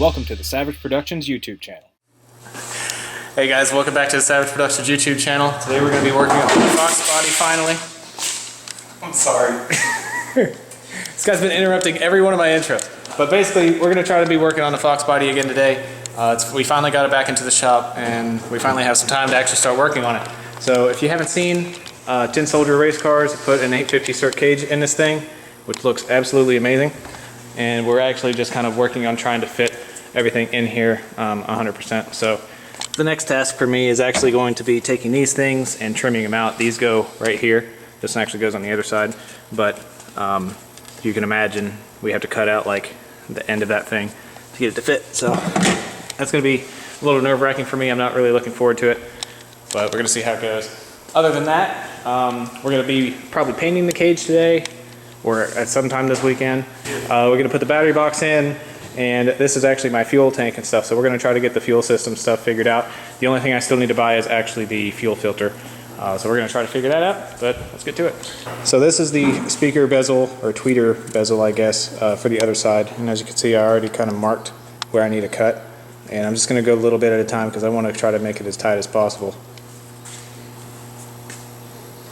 Welcome to the Savage Productions YouTube channel. Hey guys, welcome back to the Savage Productions YouTube channel. Today we're going to be working on the Fox body finally. I'm sorry. This guy's been interrupting every one of my intros. But basically, we're going to try to be working on the Fox body again today. We finally got it back into the shop and we finally have some time to actually start working on it. So if you haven't seen Tin Soldier Racecars, put an 850 cert cage in this thing, which looks absolutely amazing. And we're actually just kind of working on trying to fit everything in here 100%. So the next task for me is actually going to be taking these things and trimming them out. These go right here. This one actually goes on the other side. But you can imagine we have to cut out like the end of that thing to get it to fit. So that's going to be a little nerve-wracking for me. I'm not really looking forward to it, but we're going to see how it goes. Other than that, we're going to be probably painting the cage today or at some time this weekend. We're going to put the battery box in, and this is actually my fuel tank and stuff, so we're going to try to get the fuel system stuff figured out. The only thing I still need to buy is actually the fuel filter. So we're going to try to figure that out, but let's get to it. So this is the speaker bezel, or tweeter bezel, I guess, for the other side. And as you can see, I already kind of marked where I need a cut. And I'm just going to go a little bit at a time because I want to try to make it as tight as possible.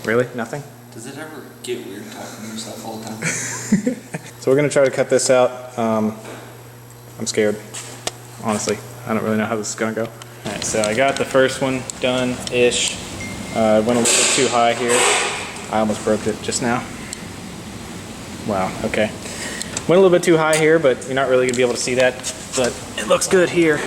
Really? Nothing? Does it ever get weird talking to yourself all the time? So we're going to try to cut this out. I'm scared, honestly. I don't really know how this is going to go. Alright, so I got the first one done-ish. Went a little bit too high here. I almost broke it just now. Wow, okay. Went a little bit too high here, but you're not really going to be able to see that. But it looks good here.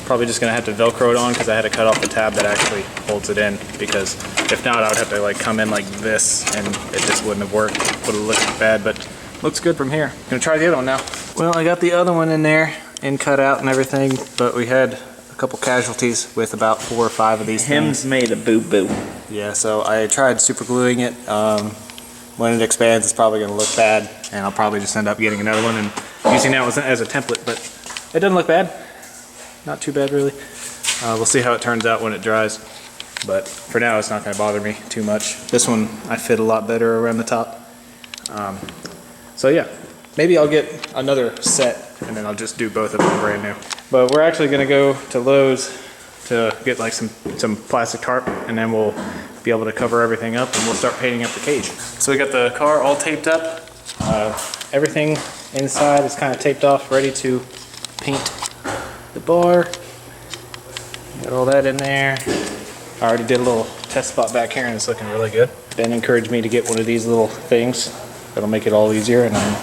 Probably just going to have to Velcro it on because I had to cut off the tab that actually holds it in. Because if not, I would have to like come in like this and it just wouldn't have worked. Would have looked bad, but looks good from here. Gonna try the other one now. Well, I got the other one in there and cut out and everything, but we had a couple casualties with about 4 or 5 of these Him's things. made a boo-boo. Yeah, so I tried super gluing it. When it expands, it's probably gonna look bad, and I'll probably just end up getting another one and using that as a template, but it doesn't look bad. Not too bad, really. We'll see how it turns out when it dries, but for now, it's not gonna bother me too much. This one, I fit a lot better around the top. So yeah, maybe I'll get another set and then I'll just do both of them brand new. But we're actually gonna go to Lowe's to get like some plastic tarp, and then we'll be able to cover everything up and we'll start painting up the cage. So we got the car all taped up. Everything inside is kind of taped off, ready to paint the bar. Got all that in there. I already did a little test spot back here and it's looking really good. Ben encouraged me to get one of these little things. That'll make it all easier, and I'm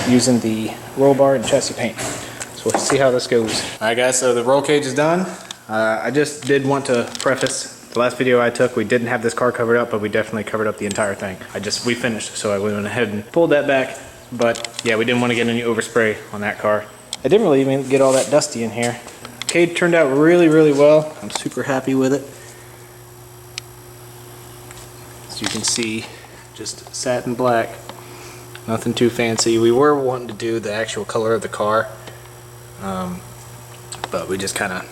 using the roll bar and chassis paint. So we'll see how this goes. Alright guys, so the roll cage is done. I just did want to preface, the last video I took, we didn't have this car covered up, but we definitely covered up the entire thing. We finished, so I went ahead and pulled that back. But yeah, we didn't want to get any overspray on that car. I didn't really even get all that dusty in here. Cage turned out really, really well. I'm super happy with it. As you can see, just satin black. Nothing too fancy. We were wanting to do the actual color of the car, but we just kind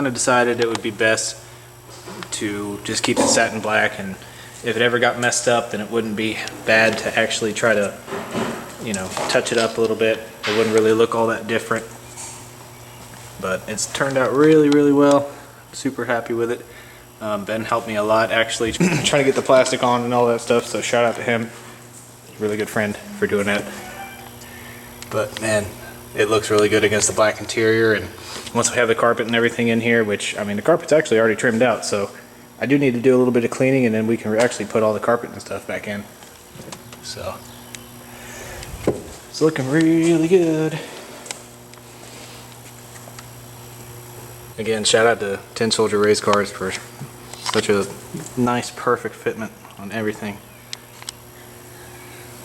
of decided it would be best to just keep it satin black, and if it ever got messed up, then it wouldn't be bad to actually try to, you know, touch it up a little bit. It wouldn't really look all that different, but it's turned out really, really well. Super happy with it. Ben helped me a lot actually trying to get the plastic on and all that stuff, so shout out to him. Really good friend for doing that. But man, it looks really good against the black interior, and once we have the carpet and everything in here, which I mean the carpet's actually already trimmed out, so I do need to do a little bit of cleaning and then we can actually put all the carpet and stuff back in. So it's looking really good. Again, shout out to Tin Soldier Racecars for such a nice, perfect fitment on everything.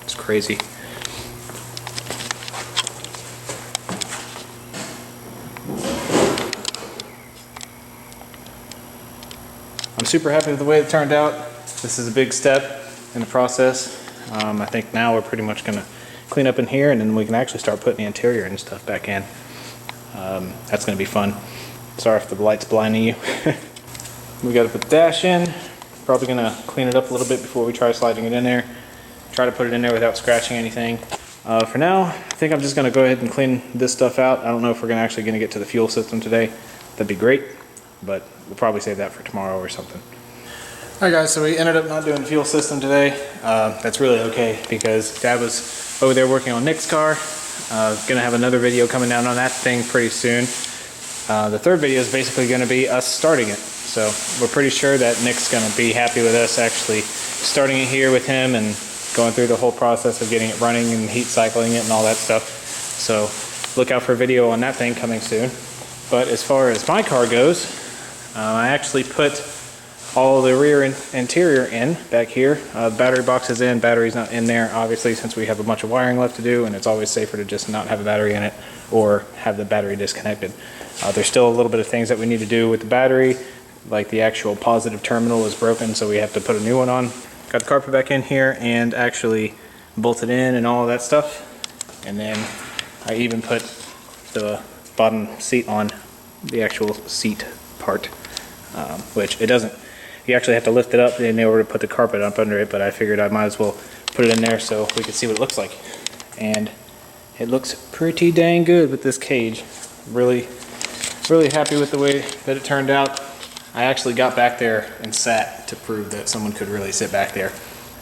It's crazy. I'm super happy with the way it turned out. This is a big step in the process. I think now we're pretty much going to clean up in here, and then we can actually start putting the interior and stuff back in. That's going to be fun. Sorry if the light's blinding you. We got to put the dash in. Probably going to clean it up a little bit before we try sliding it in there. Try to put it in there without scratching anything. For now, I think I'm just going to go ahead and clean this stuff out. I don't know if we're actually going to get to the fuel system today. That'd be great, but we'll probably save that for tomorrow or something. Alright guys, so we ended up not doing the fuel system today. That's really okay because Dad was over there working on Nick's car. Gonna have another video coming down on that thing pretty soon. The third video is basically gonna be us starting it. So we're pretty sure that Nick's gonna be happy with us actually starting it here with him and going through the whole process of getting it running and heat cycling it and all that stuff. So look out for a video on that thing coming soon. But as far as my car goes, I actually put all the rear interior in back here. The battery box is in, battery's not in there obviously since we have a bunch of wiring left to do, and it's always safer to just not have a battery in it or have the battery disconnected. There's still a little bit of things that we need to do with the battery, like the actual positive terminal is broken, so we have to put a new one on. Got the carpet back in here and actually bolted in and all of that stuff. And then I even put the bottom seat on, the actual seat part, which it doesn't. You actually have to lift it up in order to put the carpet up under it, but I figured I might as well put it in there so we could see what it looks like. And it looks pretty dang good with this cage. Really happy with the way that it turned out. I actually got back there and sat to prove that someone could really sit back there.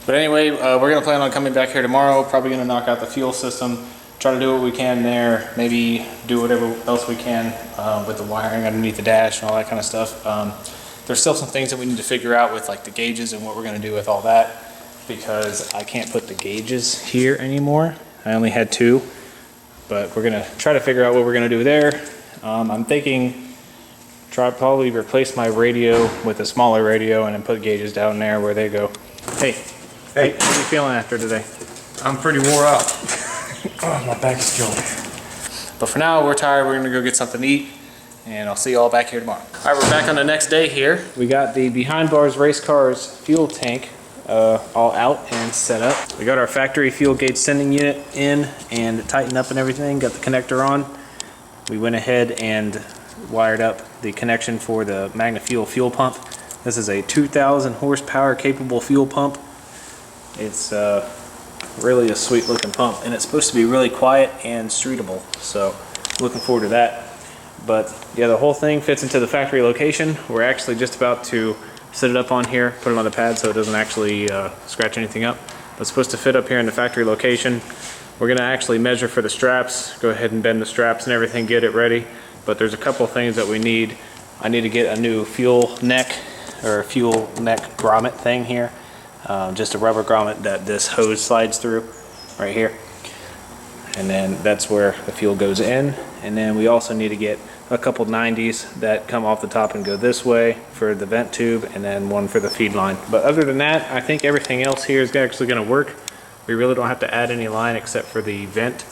But anyway, we're gonna plan on coming back here tomorrow, probably gonna knock out the fuel system, try to do what we can there, maybe do whatever else we can with the wiring underneath the dash and all that kind of stuff. There's still some things that we need to figure out with like the gauges and what we're going to do with all that, because I can't put the gauges here anymore. I only had 2, but we're going to try to figure out what we're going to do there. I'm thinking probably replace my radio with a smaller radio and then put gauges down there where they go. Hey, how are you feeling after today? I'm pretty wore out. Oh, my back is killing me. But for now, we're tired. We're going to go get something to eat, and I'll see you all back here tomorrow. All right, we're back on the next day here. We got the Behind Bars Racecars fuel tank all out and set up. We got our factory fuel gauge sending unit in and tightened up and everything. Got the connector on. We went ahead and wired up the connection for the Magnafuel fuel pump. This is a 2,000 horsepower capable fuel pump. It's really a sweet looking pump, and it's supposed to be really quiet and streetable. So looking forward to that. But yeah, the whole thing fits into the factory location. We're actually just about to set it up on here, put it on the pad so it doesn't actually scratch anything up. But it's supposed to fit up here in the factory location. We're gonna actually measure for the straps, go ahead and bend the straps and everything, get it ready. But there's a couple things that we need. I need to get a new fuel neck or fuel neck grommet thing here. Just a rubber grommet that this hose slides through right here. And then that's where the fuel goes in. And then we also need to get a couple 90s that come off the top and go this way for the vent tube, and then one for the feed line. But other than that, I think everything else here is actually going to work. We really don't have to add any line except for the vent.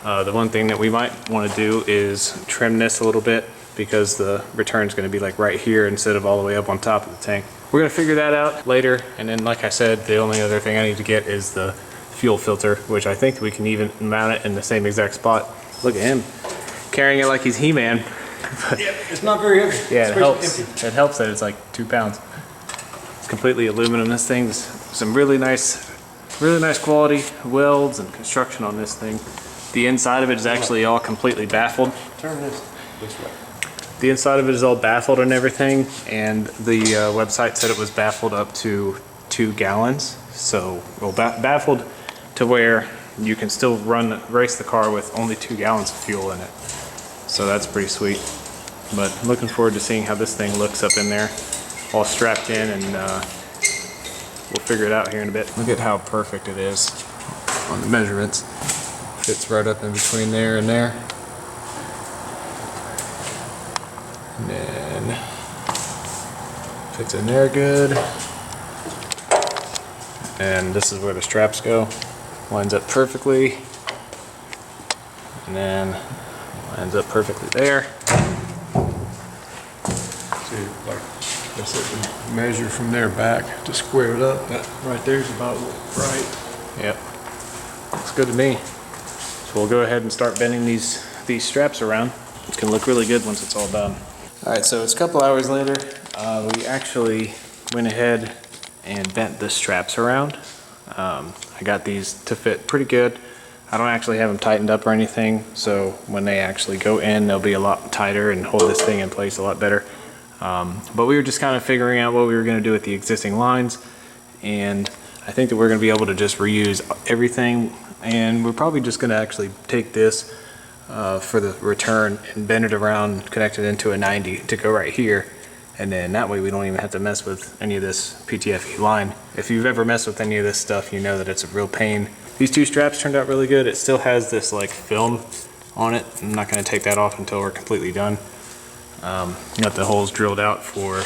The one thing that we might want to do is trim this a little bit, because the return is going to be like right here instead of all the way up on top of the tank. We're going to figure that out later. And then, like I said, the only other thing I need to get is the fuel filter, which I think we can even mount it in the same exact spot. Look at him carrying it like he's He-Man. Yeah, it's not very heavy. Yeah, it helps. It helps that it's like 2 pounds. It's completely aluminum. This thing's some really nice quality welds and construction on this thing. The inside of it is actually all completely baffled. Turn this way. The inside of it is all baffled and everything, and the website said it was baffled up to 2 gallons. So, well, baffled to where you can still race the car with only 2 gallons of fuel in it. So that's pretty sweet. But looking forward to seeing how this thing looks up in there, all strapped in, and we'll figure it out here in a bit. Look at how perfect it is on the measurements. Fits right up in between there and there. And then fits in there good. And this is where the straps go. Lines up perfectly. And then lines up perfectly there. See, like I said, measure from there back to square it up. That right there's about right. Yep. Looks good to me. So we'll go ahead and start bending these straps around. It's gonna look really good once it's all done. All right, so it's a couple hours later. We actually went ahead and bent the straps around. I got these to fit pretty good. I don't actually have them tightened up or anything, so when they actually go in, they'll be a lot tighter and hold this thing in place a lot better. But we were just kind of figuring out what we were going to do with the existing lines, and I think that we're going to be able to just reuse everything, and we're probably just going to actually take this for the return and bend it around, connect it into a 90 to go right here, and then that way we don't even have to mess with any of this PTFE line. If you've ever messed with any of this stuff, you know that it's a real pain. These two straps turned out really good. It still has this like film on it. I'm not going to take that off until we're completely done. Got the holes drilled out for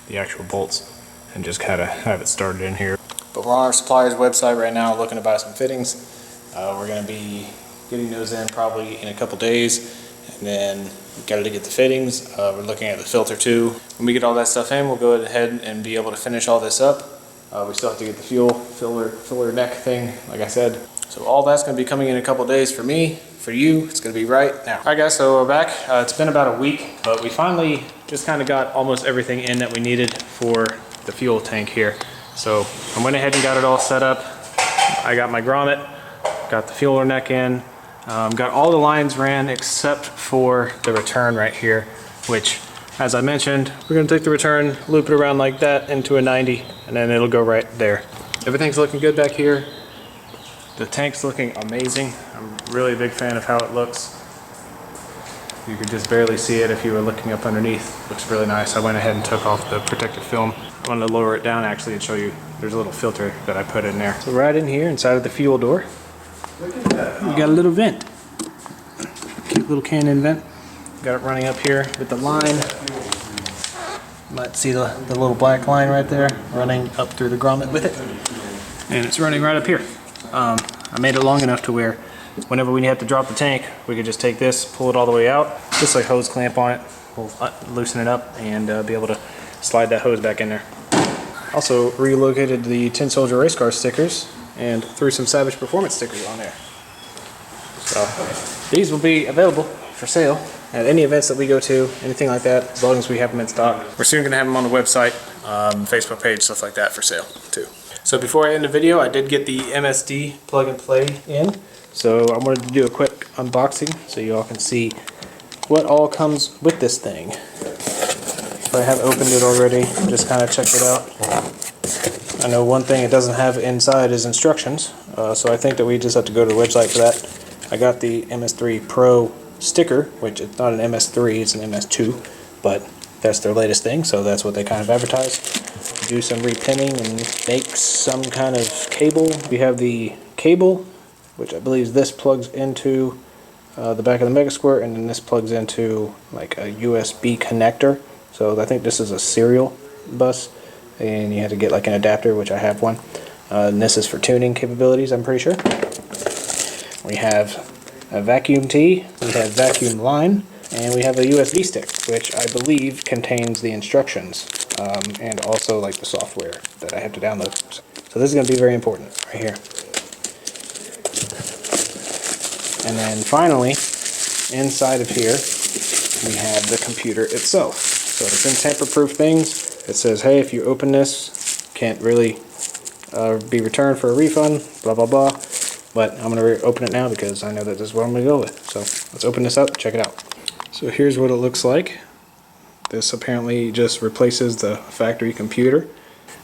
the actual bolts and just kind of have it started in here. But we're on our supplier's website right now looking to buy some fittings. We're going to be getting those in probably in a couple days, and then we've got to get the fittings. We're looking at the filter too. When we get all that stuff in, we'll go ahead and be able to finish all this up. We still have to get the fuel filler neck thing, like I said. So all that's going to be coming in a couple days for me. For you, it's going to be right now. Alright guys, so we're back. It's been about a week, but we finally just kind of got almost everything in that we needed for the fuel tank here. So I went ahead and got it all set up. I got my grommet, got the fueler neck in, got all the lines ran except for the return right here, which, as I mentioned, we're going to take the return, loop it around like that into a 90, and then it'll go right there. Everything's looking good back here. The tank's looking amazing. I'm really a big fan of how it looks. You could just barely see it if you were looking up underneath. Looks really nice. I went ahead and took off the protective film. I wanted to lower it down actually and show you there's a little filter that I put in there. So right in here inside of the fuel door, we got a little vent. Cute little cannon vent. Got it running up here with the line. You might see the little black line right there running up through the grommet with it. And it's running right up here. I made it long enough to where whenever we have to drop the tank, we could just take this, pull it all the way out, just like hose clamp on it. We'll loosen it up and be able to slide that hose back in there. Also relocated the Tin Soldier Racecars stickers and threw some Savage Performance stickers on there. So these will be available for sale at any events that we go to, anything like that, as long as we have them in stock. We're soon going to have them on the website, Facebook page, stuff like that for sale too. So before I end the video, I did get the MSD plug and play in. So I wanted to do a quick unboxing so you all can see what all comes with this thing. I have opened it already, just kind of checked it out. I know one thing it doesn't have inside is instructions, so I think that we just have to go to the website for that. I got the MS3 Pro sticker, which it's not an MS3, it's an MS2, but that's their latest thing, so that's what they kind of advertise. Do some repinning and make some kind of cable. We have the cable, which I believe this plugs into the back of the Mega Squirt, and then this plugs into like a USB connector. So I think this is a serial bus, and you have to get like an adapter, which I have one. And this is for tuning capabilities, I'm pretty sure. We have a vacuum tee, we have vacuum line, and we have a USB stick, which I believe contains the instructions, and also like the software that I have to download. So this is going to be very important right here. And then finally, inside of here, we have the computer itself. So it's in tamper-proof things. It says, hey, if you open this, can't really be returned for a refund, blah, blah, blah. But I'm going to open it now because I know that this is what I'm going to go with. So let's open this up, check it out. So here's what it looks like. This apparently just replaces the factory computer.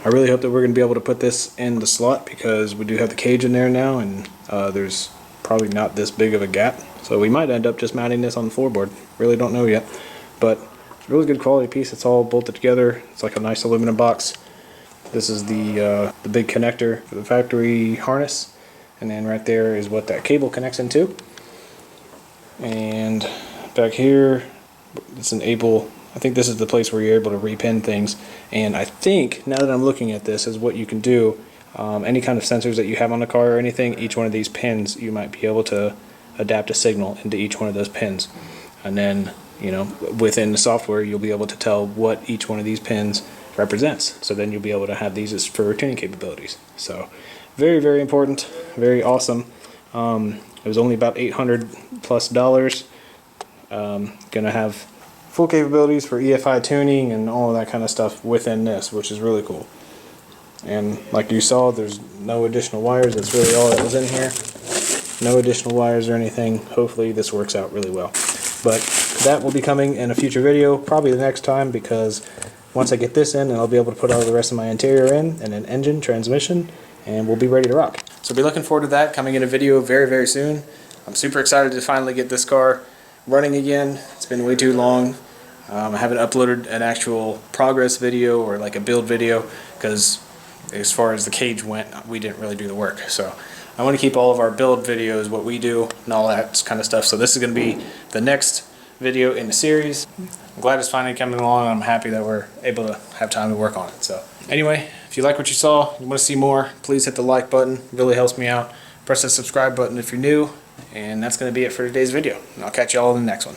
I really hope that we're going to be able to put this in the slot because we do have the cage in there now, and there's probably not this big of a gap. So we might end up just mounting this on the floorboard. Really don't know yet. But it's a really good quality piece. It's all bolted together. It's like a nice aluminum box. This is the big connector for the factory harness. And then right there is what that cable connects into. And back here, it's I think this is the place where you're able to repin things. And I think, now that I'm looking at this, is what you can do. Any kind of sensors that you have on the car or anything, each one of these pins, you might be able to adapt a signal into each one of those pins. And then, you know, within the software, you'll be able to tell what each one of these pins represents. So then you'll be able to have these as for tuning capabilities. So very, very important, very awesome. It was only about $800+. Gonna have full capabilities for EFI tuning and all of that kind of stuff within this, which is really cool. And like you saw, there's no additional wires. That's really all that was in here. no additional wires or anything. Hopefully this works out really well. But that will be coming in a future video, probably the next time, because once I get this in, and I'll be able to put all the rest of my interior in, and an engine, transmission, and we'll be ready to rock. So be looking forward to that coming in a video very, very soon. I'm super excited to finally get this car running again. It's been way too long. I haven't uploaded an actual progress video or like a build video because as far as the cage went, we didn't really do the work. So I want to keep all of our build videos, what we do, and all that kind of stuff. So this is going to be the next video in the series. I'm glad it's finally coming along. I'm happy that we're able to have time to work on it. So anyway, if you like what you saw, you want to see more, please hit the like button. It really helps me out. Press the subscribe button if you're new. And that's going to be it for today's video. And I'll catch you all in the next one.